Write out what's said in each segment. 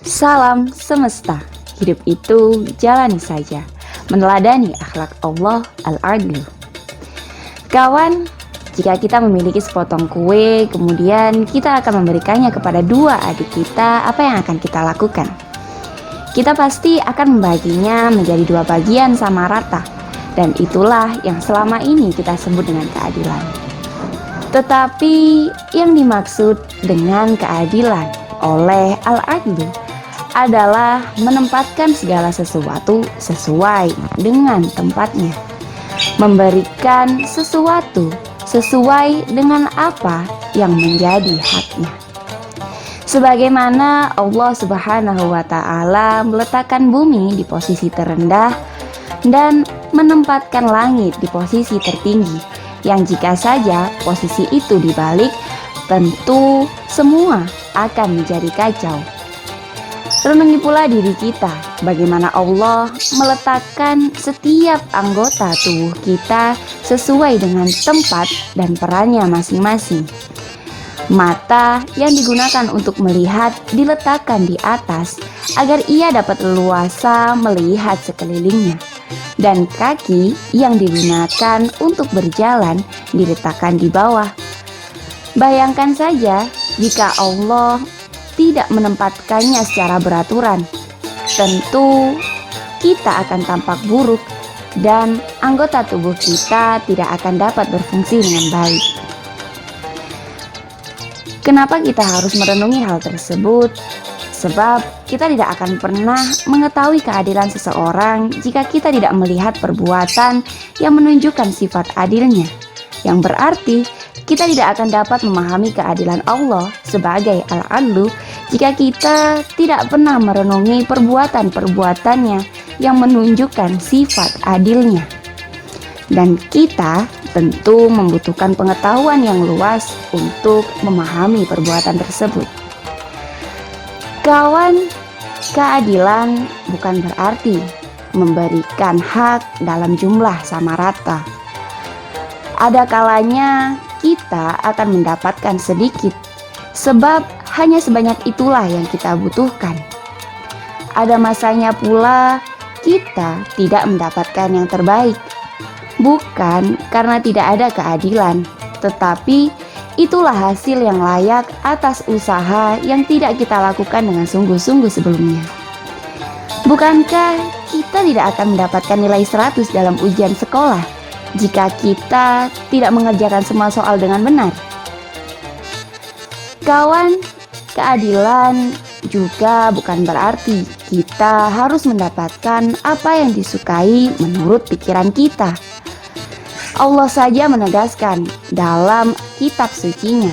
Salam semesta, hidup itu jalani saja, meneladani akhlak Allah Al-Adlu. Kawan, jika kita memiliki sepotong kue, kemudian kita akan memberikannya kepada dua adik kita, apa yang akan kita lakukan? Kita pasti akan membaginya menjadi dua bagian sama rata, dan itulah yang selama ini kita sebut dengan keadilan. Tetapi yang dimaksud dengan keadilan oleh Al-Adlu adalah menempatkan segala sesuatu sesuai dengan tempatnya, memberikan sesuatu sesuai dengan apa yang menjadi haknya. Sebagaimana Allah Subhanahu wa Ta'ala meletakkan bumi di posisi terendah dan menempatkan langit di posisi tertinggi, yang jika saja posisi itu dibalik, tentu semua akan menjadi kacau. Renungi pula diri kita, bagaimana Allah meletakkan setiap anggota tubuh kita sesuai dengan tempat dan perannya masing-masing. Mata yang digunakan untuk melihat diletakkan di atas agar ia dapat leluasa melihat sekelilingnya, dan kaki yang digunakan untuk berjalan diletakkan di bawah. Bayangkan saja jika Allah tidak menempatkannya secara beraturan, tentu kita akan tampak buruk dan anggota tubuh kita tidak akan dapat berfungsi dengan baik. Kenapa kita harus merenungi hal tersebut? Sebab kita tidak akan pernah mengetahui keadilan seseorang jika kita tidak melihat perbuatan yang menunjukkan sifat adilnya, yang berarti kita tidak akan dapat memahami keadilan Allah sebagai Al-Adlu jika kita tidak pernah merenungi perbuatan-perbuatannya yang menunjukkan sifat adilnya. Dan kita tentu membutuhkan pengetahuan yang luas untuk memahami perbuatan tersebut. Kawan, keadilan bukan berarti memberikan hak dalam jumlah sama rata. Ada kalanya kita akan mendapatkan sedikit, sebab hanya sebanyak itulah yang kita butuhkan. Ada masanya pula kita tidak mendapatkan yang terbaik, bukan karena tidak ada keadilan, tetapi itulah hasil yang layak atas usaha yang tidak kita lakukan dengan sungguh-sungguh sebelumnya. Bukankah kita tidak akan mendapatkan nilai 100 dalam ujian sekolah jika kita tidak mengerjakan semua soal dengan benar? Kawan, keadilan juga bukan berarti kita harus mendapatkan apa yang disukai menurut pikiran kita. Allah saja menegaskan dalam kitab sucinya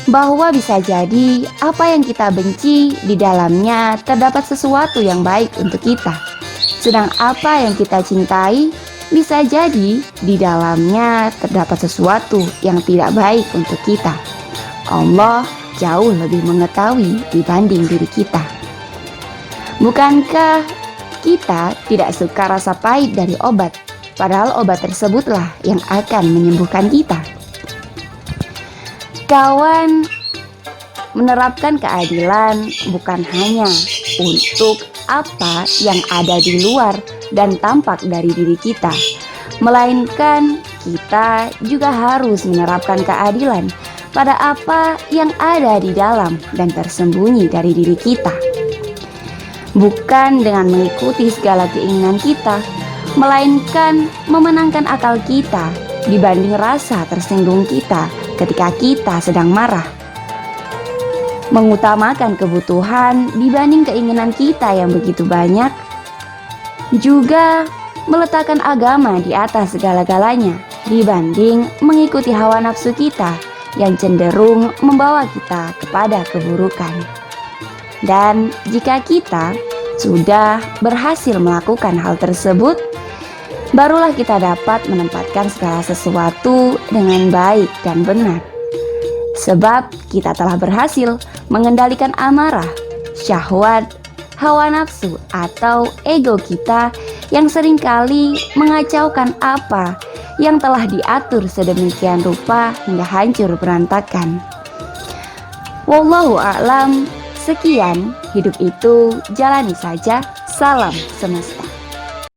bahwa bisa jadi apa yang kita benci di dalamnya terdapat sesuatu yang baik untuk kita, sedang apa yang kita cintai bisa jadi di dalamnya terdapat sesuatu yang tidak baik untuk kita. Allah jauh lebih mengetahui dibanding diri kita. Bukankah kita tidak suka rasa pahit dari obat, padahal obat tersebutlah yang akan menyembuhkan kita? Kawan, menerapkan keadilan bukan hanya untuk apa yang ada di luar dan tampak dari diri kita, melainkan kita juga harus menerapkan keadilan pada apa yang ada di dalam dan tersembunyi dari diri kita. Bukan dengan mengikuti segala keinginan kita, melainkan memenangkan akal kita dibanding rasa tersinggung kita ketika kita sedang marah. Mengutamakan kebutuhan dibanding keinginan kita yang begitu banyak, juga meletakkan agama di atas segala-galanya dibanding mengikuti hawa nafsu kita yang cenderung membawa kita kepada keburukan. Dan jika kita sudah berhasil melakukan hal tersebut, barulah kita dapat menempatkan segala sesuatu dengan baik dan benar. Sebab kita telah berhasil mengendalikan amarah, syahwat, hawa nafsu atau ego kita yang seringkali mengacaukan apa yang telah diatur sedemikian rupa hingga hancur berantakan. Wallahu a'lam. Sekian, hidup itu jalani saja. Salam semesta.